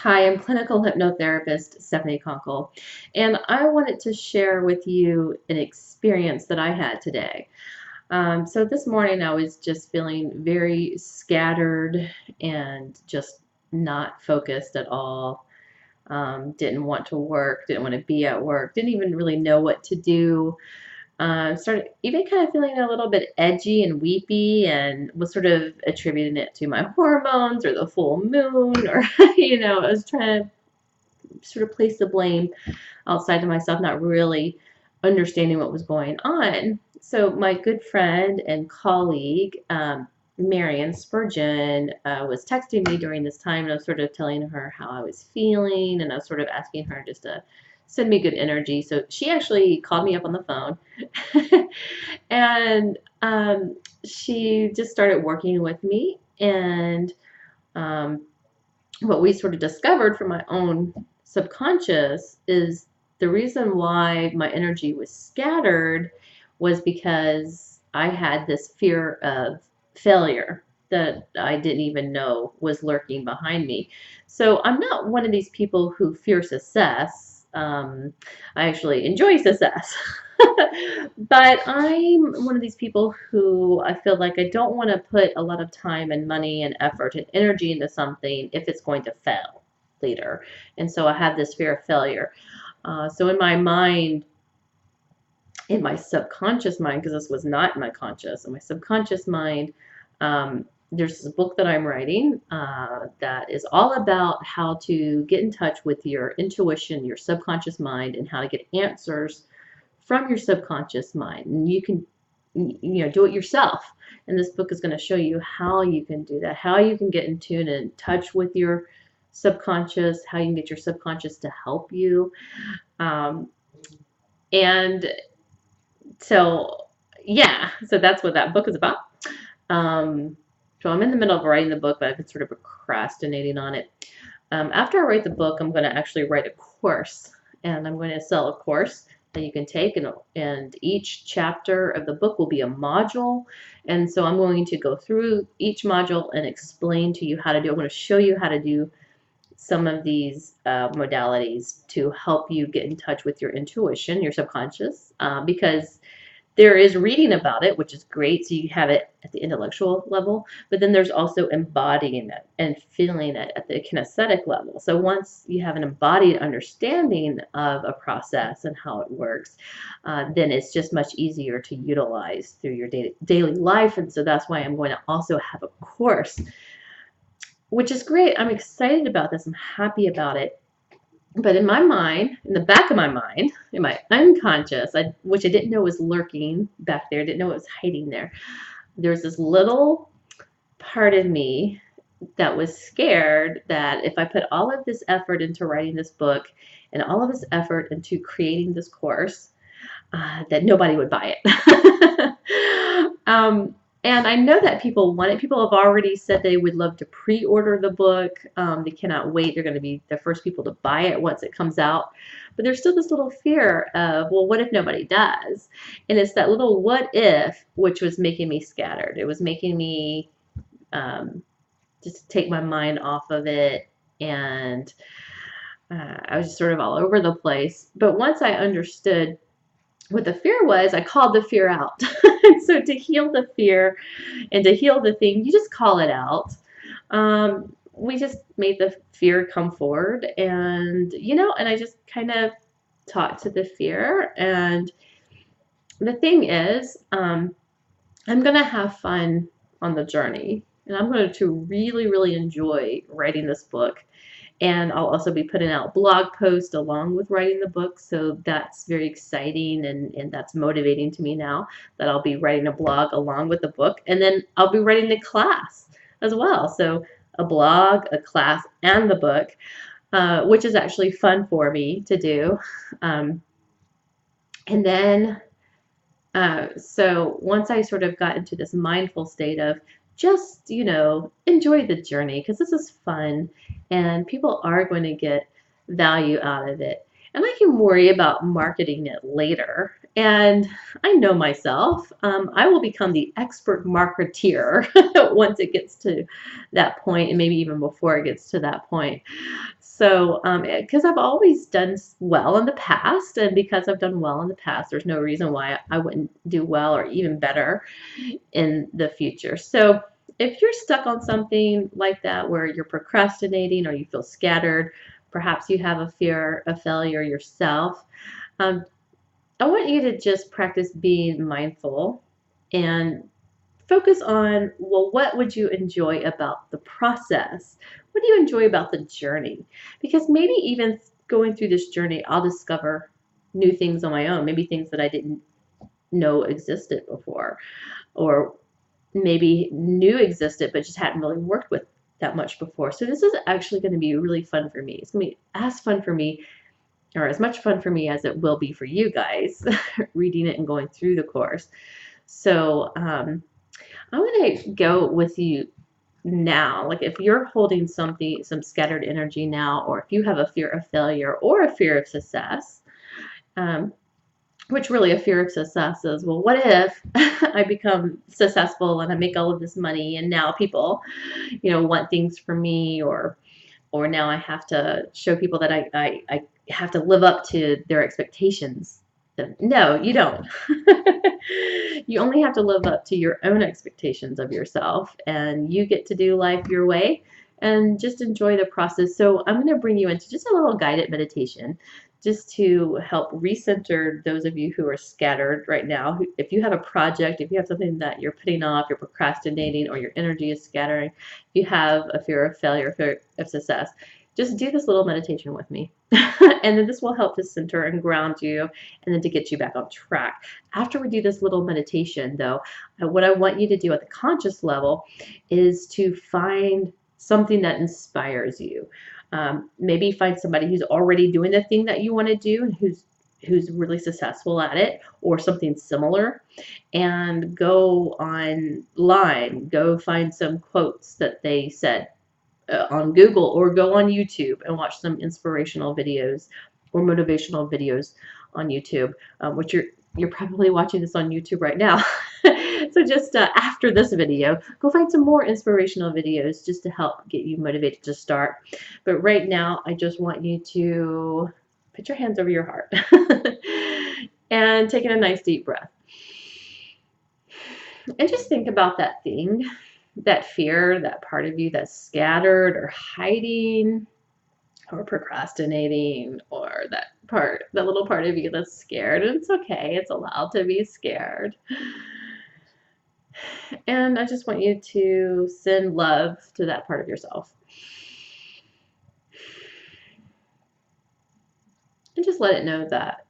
Hi, I'm clinical hypnotherapist Stephanie Conkle, and I wanted to share with you an experience that I had today. So this morning I was just feeling very scattered and just not focused at all. Didn't want to work, didn't want to be at work, didn't even really know what to do. Started even kind of feeling a little bit edgy and weepy, and was sort of attributing it to my hormones or the full moon, or I was trying to sort of place the blame outside of myself, not really understanding what was going on. So my good friend and colleague, Marion Spurgeon, was texting me during this time, and I was sort of telling her how I was feeling, and I was sort of asking her just to send me good energy. So she actually called me up on the phone, and she just started working with me, and um, what we sort of discovered from my own subconscious is the reason why my energy was scattered was because I had this fear of failure that I didn't even know was lurking behind me. So I'm not one of these people who fear success. I actually enjoy success. But I'm one of these people who I feel like I don't want to put a lot of time and money and effort and energy into something if it's going to fail later. And so I had this fear of failure. So in my mind, in my subconscious mind, because this was not in my conscious, in my subconscious mind, there's this book that I'm writing that is all about how to get in touch with your intuition, your subconscious mind, and how to get answers from your subconscious mind. And you can, do it yourself. And this book is going to show you how you can do that, how you can get in tune and in touch with your subconscious, how you can get your subconscious to help you. Um, and so, yeah, so that's what that book is about. Um, so I'm in the middle of writing the book, but I've been sort of procrastinating on it. After I write the book, I'm going to actually write a course, and I'm going to sell a course that you can take, and each chapter of the book will be a module. And so I'm going to go through each module and explain to you how to do it. I'm going to show you how to do some of these modalities to help you get in touch with your intuition, your subconscious, because there is reading about it, which is great. So you have it at the intellectual level, but then there's also embodying it and feeling it at the kinesthetic level. So once you have an embodied understanding of a process and how it works, then it's just much easier to utilize through your daily life. And so that's why I'm going to also have a course, which is great. I'm excited about this. I'm happy about it. But in my mind, in the back of my mind, in my unconscious, which I didn't know was lurking back there, didn't know it was hiding there, there's this little part of me that was scared that if I put all of this effort into writing this book and all of this effort into creating this course, that nobody would buy it. And I know that people want it. People have already said they would love to pre-order the book. They cannot wait. They're going to be the first people to buy it once it comes out. But there's still this little fear of, well, what if nobody does? And it's that little what if, which was making me scattered. It was making me just take my mind off of it. And I was just sort of all over the place. But once I understood what the fear was, I called the fear out. And so to heal the fear and to heal the thing, you just call it out. We just made the fear come forward, and and I just kind of talked to the fear. And the thing is, I'm gonna have fun on the journey, and I'm going to really, really enjoy writing this book. And I'll also be putting out blog posts along with writing the book. So that's very exciting, and that's motivating to me now that I'll be writing a blog along with the book. And then I'll be writing a class as well. So a blog, a class, and the book, which is actually fun for me to do. And then, so once I sort of got into this mindful state of just, enjoy the journey, because this is fun and people are going to get value out of it. And I can worry about marketing it later And I know myself. I will become the expert marketeer once it gets to that point, and maybe even before it gets to that point. So, because I've always done well in the past, and because I've done well in the past, there's no reason why I wouldn't do well or even better in the future. So, if you're stuck on something like that where you're procrastinating or you feel scattered, perhaps you have a fear of failure yourself, um, I want you to just practice being mindful and focus on, well, what would you enjoy about the process? What do you enjoy about the journey? Because maybe even going through this journey, I'll discover new things on my own, maybe things that I didn't know existed before, or maybe knew existed but just hadn't really worked with that much before. So this is actually going to be really fun for me. It's going to be as fun for me, or as much fun for me as it will be for you guys reading it and going through the course. So I'm going to go with you now. Like if you're holding something, some scattered energy now, or if you have a fear of failure or a fear of success, um, which really a fear of success is, well, what if I become successful and I make all of this money and now people, want things from me, or now I have to show people that I have to live up to their expectations. No, you don't. You only have to live up to your own expectations of yourself, and you get to do life your way and just enjoy the process. So I'm going to bring you into just a little guided meditation just to help recenter those of you who are scattered right now. If you have a project, if you have something that you're putting off, you're procrastinating, or your energy is scattering, if you have a fear of failure, fear of success, just do this little meditation with me. And then this will help to center and ground you and then to get you back on track. After we do this little meditation, though, what I want you to do at the conscious level is to find something that inspires you. Maybe find somebody who's already doing the thing that you want to do and who's really successful at it, or something similar, and go online, go find some quotes that they said on Google, or go on YouTube and watch some inspirational videos or motivational videos on YouTube, which you're probably watching this on YouTube right now. So just after this video, go find some more inspirational videos just to help get you motivated to start. But right now, I just want you to put your hands over your heart and take in a nice deep breath. And just think about that thing, that fear, that part of you that's scattered or hiding or procrastinating, or that little part of you that's scared. And it's okay, it's allowed to be scared. And I just want you to send love to that part of yourself. And just let it know that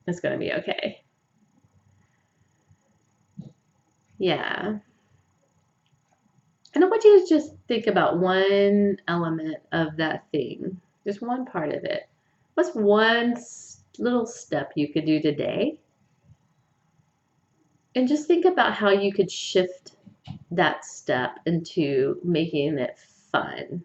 it's going to be okay. Yeah. And I want you to just think about one element of that thing, just one part of it. What's one little step you could do today? And just think about how you could shift that step into making it fun.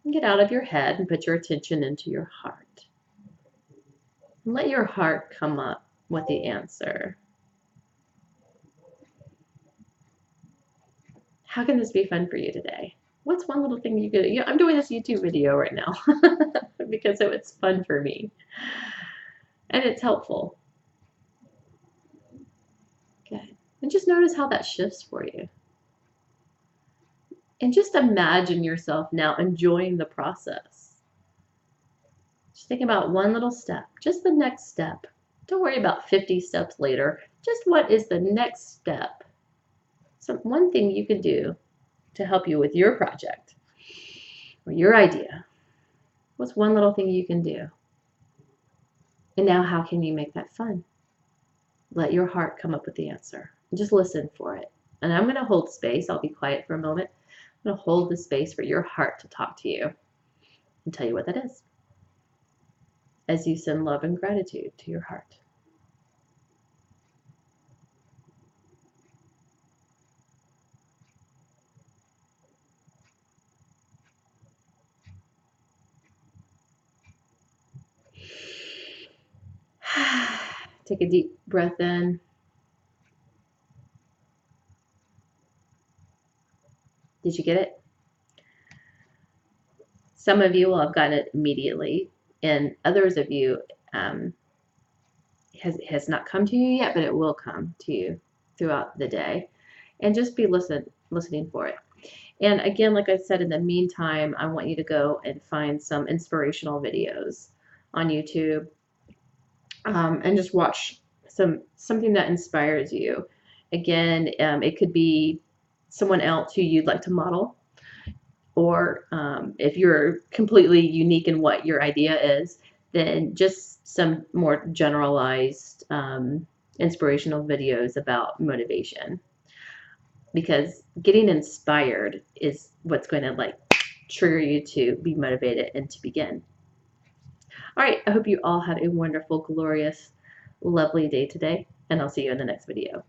Get out of your head and put your attention into your heart. And let your heart come up with the answer. How can this be fun for you today? What's one little thing you could do? I'm doing this YouTube video right now because it's fun for me. And it's helpful. Good. And just notice how that shifts for you. And just imagine yourself now enjoying the process. Just think about one little step, just the next step. Don't worry about 50 steps later. Just what is the next step? So one thing you can do to help you with your project or your idea. What's one little thing you can do? And now how can you make that fun? Let your heart come up with the answer. Just listen for it. And I'm going to hold space. I'll be quiet for a moment. I'm going to hold the space for your heart to talk to you and tell you what that is, as you send love and gratitude to your heart. Take a deep breath in. Did you get it? Some of you will have gotten it immediately, and others of you has not come to you yet, but it will come to you throughout the day. And just be listening for it. And again, like I said, in the meantime, I want you to go and find some inspirational videos on YouTube, and just watch something that inspires you. Again, it could be someone else who you'd like to model, or if you're completely unique in what your idea is, then just some more generalized inspirational videos about motivation. Because getting inspired is what's going to like trigger you to be motivated and to begin. All right, I hope you all have a wonderful, glorious, lovely day today, and I'll see you in the next video.